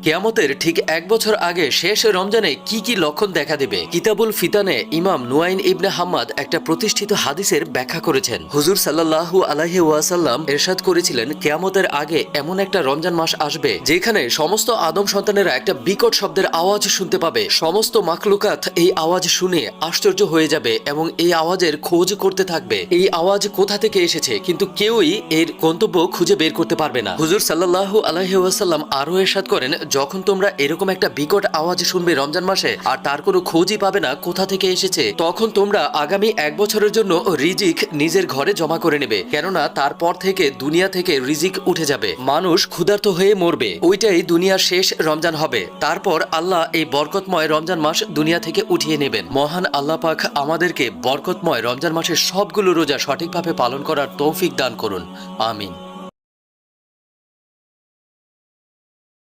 কিয়ামতের ঠিক 1 বছর আগে শেষ রমজানে কি কি লক্ষণ দেখা দেবে? কিতাবুল ফিতানে ইমাম নুয়াইন ইবনে হাম্মাদ একটা প্রতিষ্ঠিত হাদিসের ব্যাখ্যা করেছেন। হুজুর সাল্লাল্লাহু আলাইহি ওয়াসাল্লাম ইরশাদ করেছিলেন, কিয়ামতের আগে এমন একটা রমজান মাস আসবে যেখানে সমস্ত আদম সন্তানেরা একটা বিকট শব্দের আওয়াজ শুনতে পাবে। সমস্ত মাখলুকাত এই আওয়াজ শুনে আশ্চর্য হয়ে যাবে এবং এই আওয়াজের খোঁজ করতে থাকবে, এই আওয়াজ কোথা থেকে এসেছে, কিন্তু কেউই এর গন্তব্য খুঁজে বের করতে পারবে না। হুজুর সাল্লাল্লাহু আলাইহি ওয়াসাল্লাম আরো ইরশাদ করেন, যখন তোমরা এরকম একটা বিকট আওয়াজ শুনবে রমজান মাসে আর তার কোনো খোঁজই পাবে না কোথা থেকে এসেছে, তখন তোমরা আগামী 1 বছরের জন্য রিজিক নিজের ঘরে জমা করে নেবে, কেননা তারপর থেকে দুনিয়া থেকে রিজিক উঠে যাবে, মানুষ ক্ষুধার্ত হয়ে মরবে। ওইটাই দুনিয়ার শেষ রমজান হবে। তারপর আল্লাহ এই বরকতময় রমজান মাস দুনিয়া থেকে উঠিয়ে নেবেন। মহান আল্লাহ পাক আমাদেরকে বরকতময় রমজান মাসের সবগুলো রোজা সঠিকভাবে পালন করার তৌফিক দান করুন। আমিন।